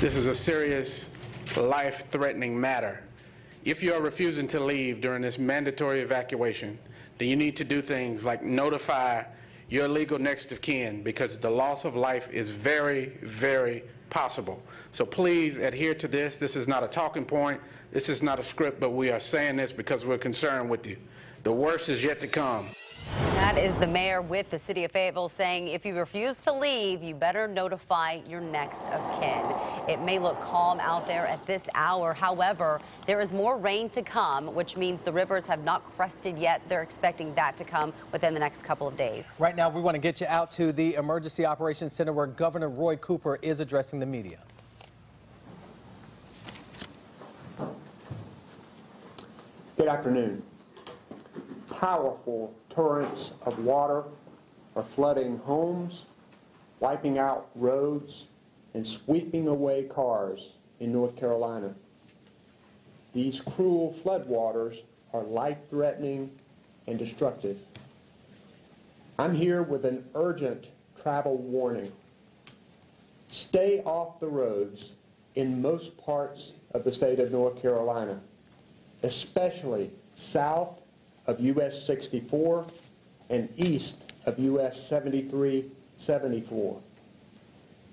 This is a serious, life-threatening matter. If you are refusing to leave during this mandatory evacuation, then you need to do things like notify your legal next of kin, because the loss of life is very, very possible. So please adhere to this. This is not a talking point. This is not a script, but we are saying this because we're concerned with you. The worst is yet to come. That is the mayor with the city of Fayetteville saying if you refuse to leave, you better notify your next of kin. It may look calm out there at this hour. However, there is more rain to come, which means the rivers have not crested yet. They're expecting that to come within the next couple of days. Right now, we want to get you out to the Emergency Operations Center where Governor Roy Cooper is addressing the media. Good afternoon. Powerful torrents of water are flooding homes, wiping out roads, and sweeping away cars in North Carolina. These cruel floodwaters are life-threatening and destructive. I'm here with an urgent travel warning. Stay off the roads in most parts of the state of North Carolina, especially south of US 64 and east of US 73-74.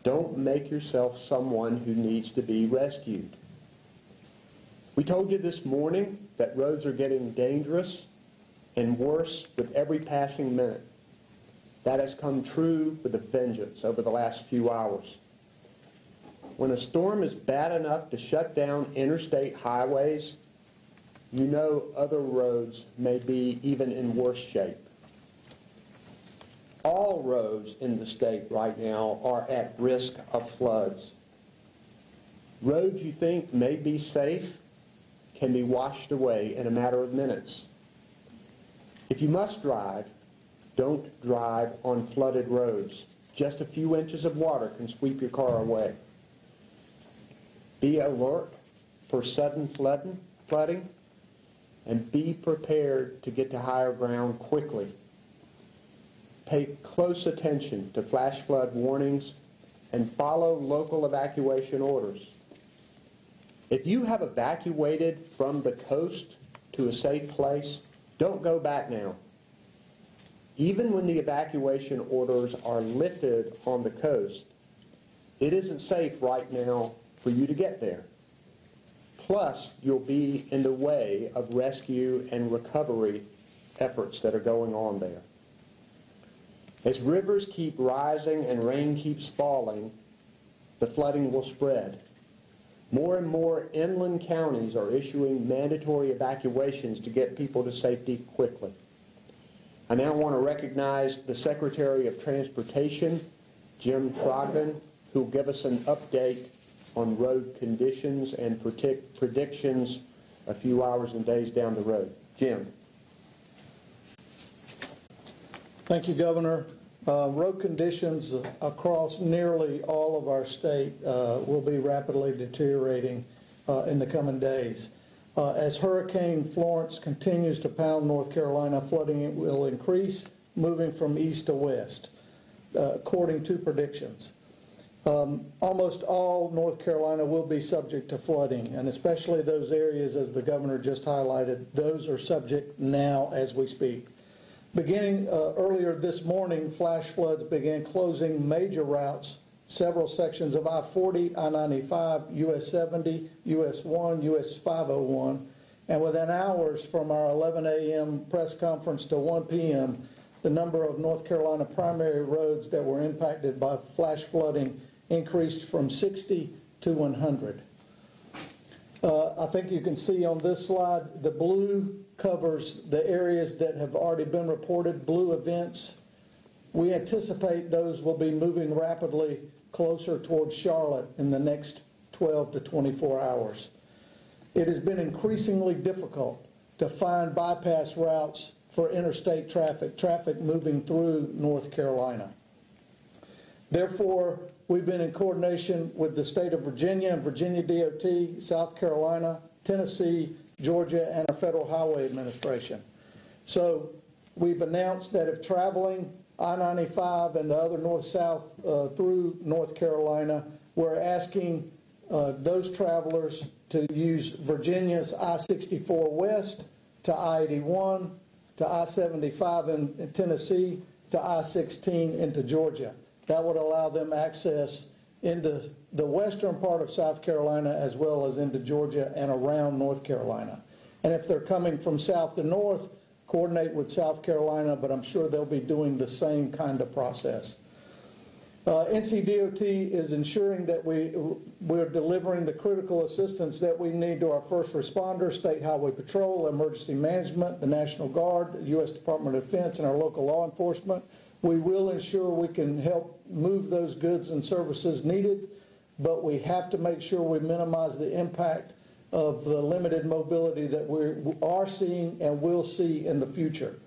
Don't make yourself someone who needs to be rescued. We told you this morning that roads are getting dangerous and worse with every passing minute. That has come true with a vengeance over the last few hours. When a storm is bad enough to shut down interstate highways, you know other roads may be even in worse shape. All roads in the state right now are at risk of floods. Roads you think may be safe can be washed away in a matter of minutes. If you must drive, don't drive on flooded roads. Just a few inches of water can sweep your car away. Be alert for sudden flooding, and be prepared to get to higher ground quickly. Pay close attention to flash flood warnings and follow local evacuation orders. If you have evacuated from the coast to a safe place, don't go back now. Even when the evacuation orders are lifted on the coast, it isn't safe right now for you to get there. Plus, you'll be in the way of rescue and recovery efforts that are going on there. As rivers keep rising and rain keeps falling, the flooding will spread. More and more inland counties are issuing mandatory evacuations to get people to safety quickly. I now want to recognize the Secretary of Transportation, Jim Trogdon, who will give us an update on road conditions and predictions a few hours and days down the road. Jim. Thank you, Governor. Road conditions across nearly all of our state will be rapidly deteriorating in the coming days. As Hurricane Florence continues to pound North Carolina, flooding will increase, moving from east to west, according to predictions. Almost all North Carolina will be subject to flooding, and especially those areas, as the governor just highlighted, those are subject now as we speak. Beginning earlier this morning, flash floods began closing major routes, several sections of I-40, I-95, US 70, US 1, US 501, and within hours from our 11 a.m. press conference to 1 p.m., the number of North Carolina primary roads that were impacted by flash flooding increased from 60 to 100. I think you can see on this slide, the blue covers the areas that have already been reported, blue events. We anticipate those will be moving rapidly closer towards Charlotte in the next 12 to 24 hours. It has been increasingly difficult to find bypass routes for interstate traffic moving through North Carolina. Therefore, we've been in coordination with the state of Virginia and Virginia DOT, South Carolina, Tennessee, Georgia, and our Federal Highway Administration. So we've announced that if traveling I-95 and the other north-south through North Carolina, we're asking those travelers to use Virginia's I-64 west to I-81 to I-75 in Tennessee to I-16 into Georgia. That would allow them access into the western part of South Carolina as well as into Georgia and around North Carolina. And if they're coming from south to north, coordinate with South Carolina, but I'm sure they'll be doing the same kind of process. NCDOT is ensuring that we're delivering the critical assistance that we need to our first responders, State Highway Patrol, Emergency Management, the National Guard, the U.S. Department of Defense, and our local law enforcement. We will ensure we can help move those goods and services needed, but we have to make sure we minimize the impact of the limited mobility that we are seeing and will see in the future.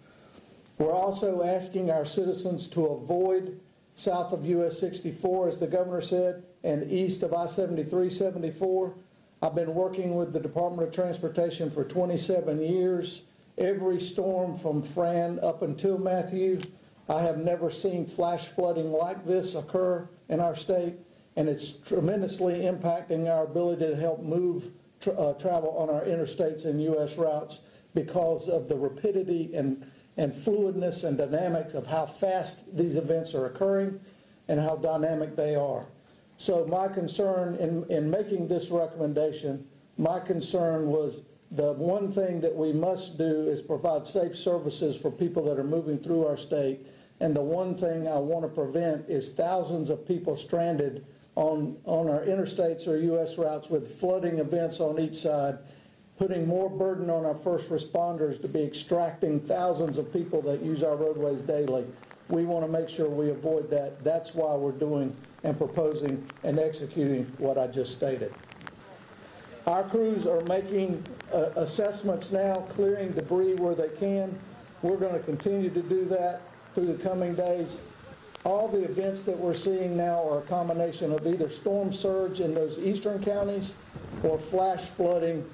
We're also asking our citizens to avoid south of US 64, as the governor said, and east of I-73, 74. I've been working with the Department of Transportation for 27 years. Every storm from Fran up until Matthew, I have never seen flash flooding like this occur in our state, and it's tremendously impacting our ability to help move travel on our interstates and U.S. routes because of the rapidity and fluidness and dynamics of how fast these events are occurring and how dynamic they are. So my concern in making this recommendation, my concern was the one thing that we must do is provide safe services for people that are moving through our state. And the one thing I want to prevent is thousands of people stranded on our interstates or U.S. routes with flooding events on each side, putting more burden on our first responders to be extracting thousands of people that use our roadways daily. We want to make sure we avoid that. That's why we're doing and proposing and executing what I just stated. Our crews are making assessments now, clearing debris where they can. We're going to continue to do that through the coming days. All the events that we're seeing now are a combination of either storm surge in those eastern counties or flash flooding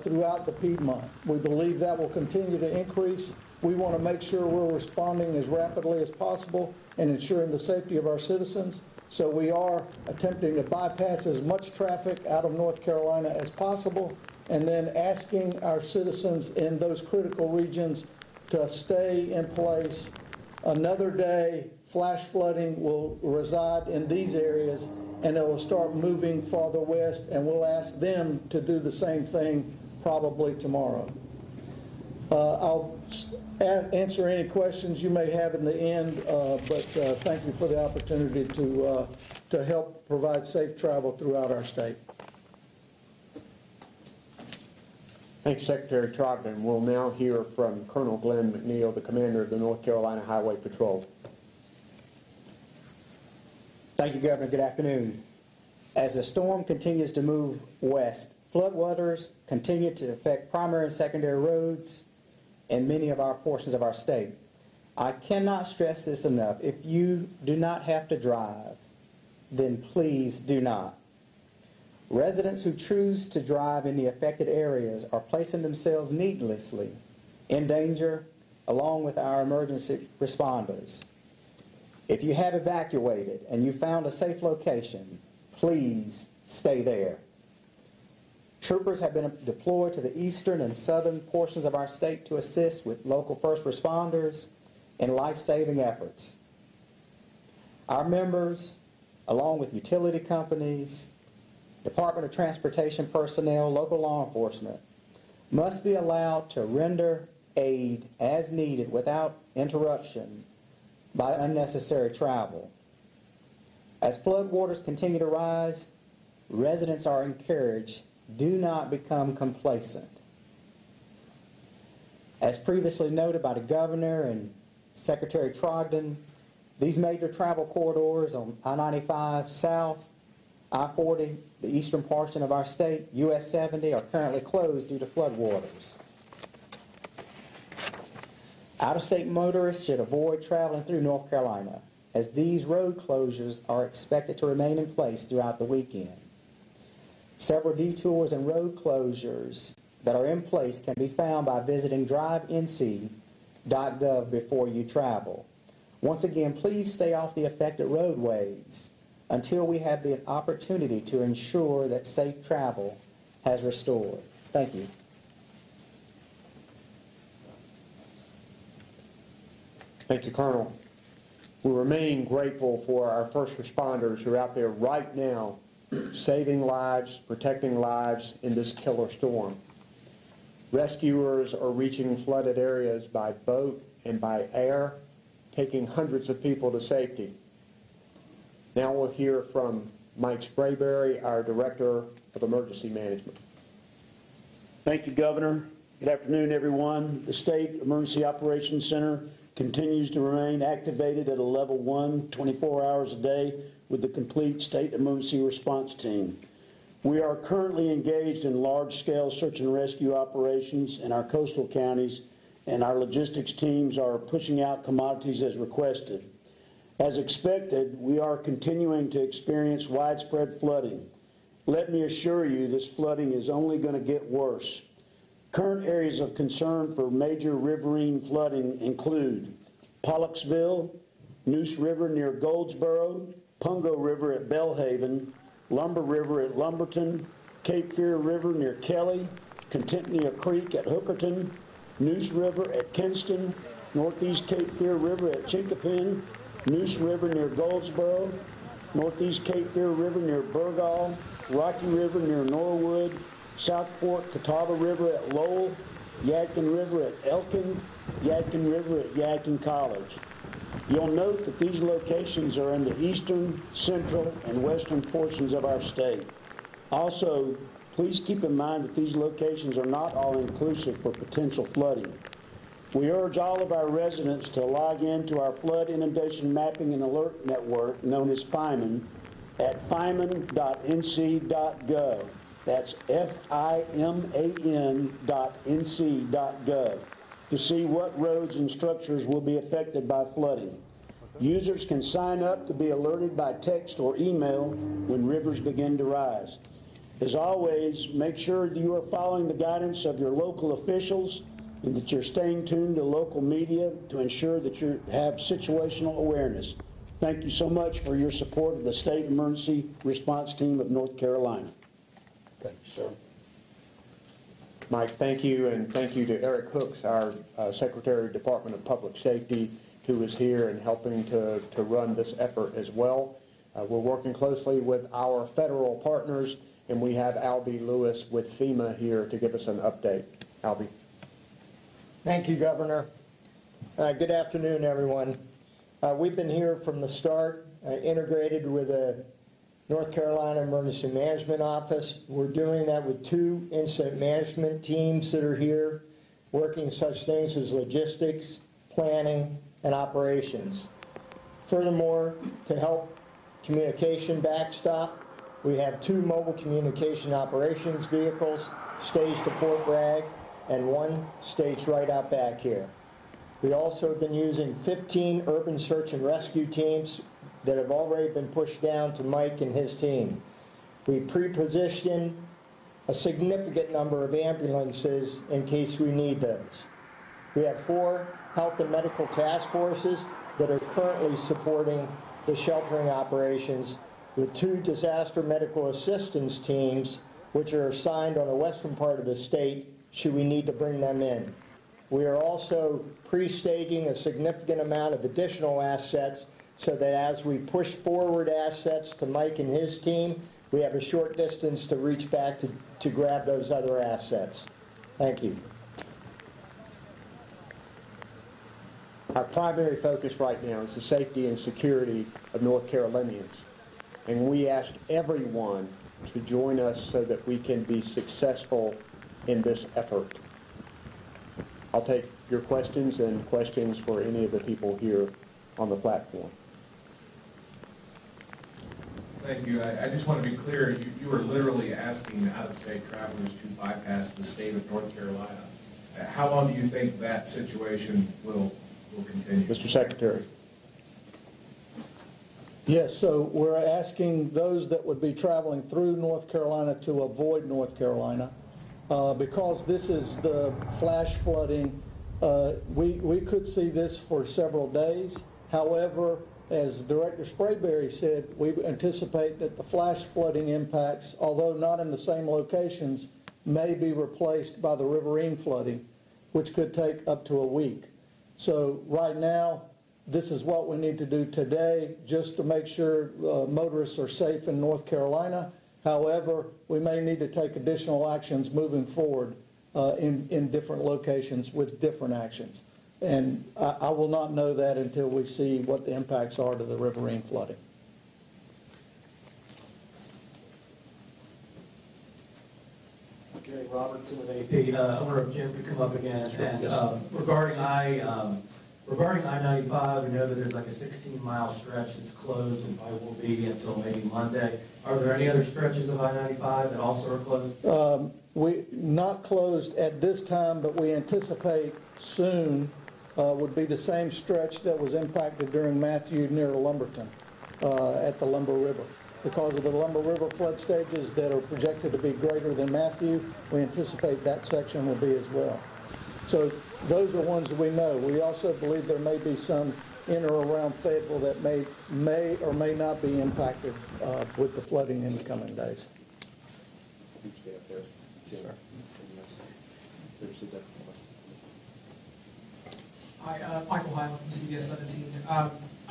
throughout the Piedmont. We believe that will continue to increase. We want to make sure we're responding as rapidly as possible and ensuring the safety of our citizens. So we are attempting to bypass as much traffic out of North Carolina as possible, and then asking our citizens in those critical regions to stay in place. Another day, flash flooding will reside in these areas, and it will start moving farther west, and we'll ask them to do the same thing probably tomorrow. I'll answer any questions you may have in the end, but thank you for the opportunity to help provide safe travel throughout our state. Thank you, Secretary Trogdon. We'll now hear from Colonel Glenn McNeil, the commander of the North Carolina Highway Patrol. Thank you, Governor. Good afternoon. As the storm continues to move west, floodwaters continue to affect primary and secondary roads in many of our portions of our state. I cannot stress this enough. If you do not have to drive, then please do not. Residents who choose to drive in the affected areas are placing themselves needlessly in danger along with our emergency responders. If you have evacuated and you found a safe location, please stay there. Troopers have been deployed to the eastern and southern portions of our state to assist with local first responders in life-saving efforts. Our members, along with utility companies, Department of Transportation personnel, local law enforcement, must be allowed to render aid as needed without interruption by unnecessary travel. As floodwaters continue to rise, residents are encouraged, do not become complacent. As previously noted by the Governor and Secretary Trogdon, these major travel corridors on I-95 South, I-40, the eastern portion of our state, US 70, are currently closed due to floodwaters. Out-of-state motorists should avoid traveling through North Carolina, as these road closures are expected to remain in place throughout the weekend. Several detours and road closures that are in place can be found by visiting drivenc.gov before you travel. Once again, please stay off the affected roadways. until we have the opportunity to ensure that safe travel has restored. Thank you. Thank you, Colonel. We remain grateful for our first responders who are out there right now saving lives, protecting lives in this killer storm. Rescuers are reaching flooded areas by boat and by air, taking hundreds of people to safety. Now we'll hear from Mike Sprayberry, our Director of Emergency Management. Thank you, Governor. Good afternoon, everyone. The State Emergency Operations Center continues to remain activated at a level 1, 24 hours a day with the complete state emergency response team. We are currently engaged in large-scale search and rescue operations in our coastal counties, and our logistics teams are pushing out commodities as requested. As expected, we are continuing to experience widespread flooding. Let me assure you, this flooding is only going to get worse. Current areas of concern for major riverine flooding include Pollexville, Neuse River near Goldsboro, Pungo River at Belhaven, Lumber River at Lumberton, Cape Fear River near Kelly, Contentnea Creek at Hookerton, Neuse River at Kinston, Northeast Cape Fear River at Chinkapin, Neuse River near Goldsboro, Northeast Cape Fear River near Burgall, Rocky River near Norwood, Southport Catawba River at Lowell, Yadkin River at Elkin, Yadkin River at Yadkin College. You'll note that these locations are in the eastern, central, and western portions of our state. Also, please keep in mind that these locations are not all inclusive for potential flooding. We urge all of our residents to log in to our Flood Inundation Mapping and Alert Network, known as FIMAN, at fiman.nc.gov. That's FIMAN.nc.gov to see what roads and structures will be affected by flooding. Users can sign up to be alerted by text or email when rivers begin to rise. As always, make sure that you are following the guidance of your local officials and that you're staying tuned to local media to ensure that you have situational awareness. Thank you so much for your support of the State Emergency Response Team of North Carolina. Thank you, sir. Mike, thank you, and thank you to Eric Hooks, our Secretary of Department of Public Safety, who is here and helping to run this effort as well. We're working closely with our federal partners, and we have Albie Lewis with FEMA here to give us an update. Albie. Thank you, Governor. Good afternoon, everyone. We've been here from the start, integrated with the North Carolina Emergency Management Office. We're doing that with 2 incident management teams that are here, working such things as logistics, planning, and operations. Furthermore, to help communication backstop, we have 2 mobile communication operations vehicles staged to Fort Bragg and 1 staged right out back here. We also have been using 15 urban search and rescue teams that have already been pushed down to Mike and his team. We pre-positioned a significant number of ambulances in case we need those. We have 4 health and medical task forces that are currently supporting the sheltering operations, with 2 disaster medical assistance teams which are assigned on the western part of the state should we need to bring them in. We are also pre-staging a significant amount of additional assets so that as we push forward assets to Mike and his team, we have a short distance to reach back to grab those other assets. Thank you. Our primary focus right now is the safety and security of North Carolinians, and we ask everyone to join us so that we can be successful in this effort. I'll take your questions and questions for any of the people here on the platform. Thank you. I just want to be clear, you are literally asking out-of-state travelers to bypass the state of North Carolina. How long do you think that situation will continue? Mr. Secretary. Yes, so we're asking those that would be traveling through North Carolina to avoid North Carolina. Because this is the flash flooding, we could see this for several days. However, as Director Sprayberry said, we anticipate that the flash flooding impacts, although not in the same locations, may be replaced by the riverine flooding, which could take up to a week. So right now, this is what we need to do today just to make sure motorists are safe in North Carolina. However, we may need to take additional actions moving forward in different locations with different actions. And I will not know that until we see what the impacts are to the riverine flooding. Jerry Robertson with AP. I wonder if Jim could come up again. Sure. And regarding I-95, we know that there's like a 16-mile stretch that's closed and probably will be until maybe Monday. Are there any other stretches of I-95 that also are closed? We not closed at this time, but we anticipate soon would be the same stretch that was impacted during Matthew near Lumberton at the Lumber River. Because of the Lumber River flood stages that are projected to be greater than Matthew, we anticipate that section will be as well. So those are ones that we know. We also believe there may be some in or around Fayetteville that may or may not be impacted with the flooding in the coming days. Hi, Michael Hyland from CBS 17.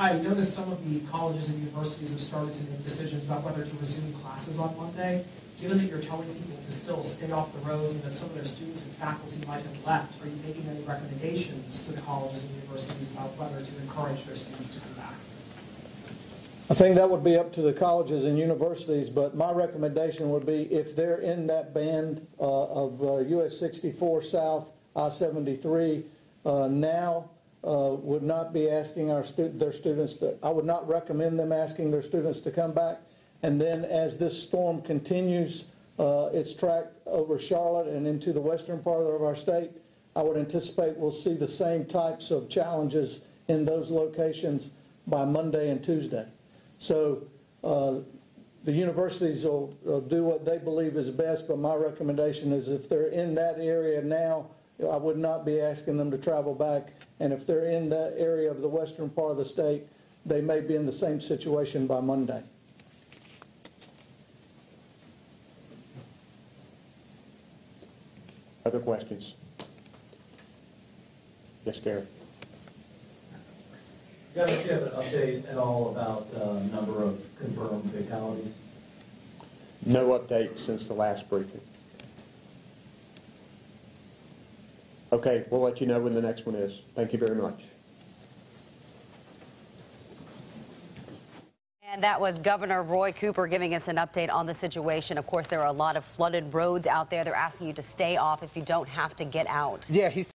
I noticed some of the colleges and universities have started to make decisions about whether to resume classes on Monday. Given that you're telling people to still stay off the roads and that some of their students and faculty might have left, are you making any recommendations to the colleges and universities about whether to encourage their students to come back? I think that would be up to the colleges and universities, but my recommendation would be if they're in that band of US 64 South, I-73, now would not be asking their students to, I would not recommend them asking their students to come back. And then as this storm continues its track over Charlotte and into the western part of our state, I would anticipate we'll see the same types of challenges in those locations by Monday and Tuesday. So the universities will do what they believe is best, but my recommendation is if they're in that area now, I would not be asking them to travel back. And if they're in that area of the western part of the state, they may be in the same situation by Monday. Other questions? Yes, Gary. Governor, do you have an update at all about the number of confirmed fatalities? No update since the last briefing. Okay, we'll let you know when the next one is. Thank you very much. And that was Governor Roy Cooper giving us an update on the situation. Of course, there are a lot of flooded roads out there. They're asking you to stay off if you don't have to get out. Yeah, he's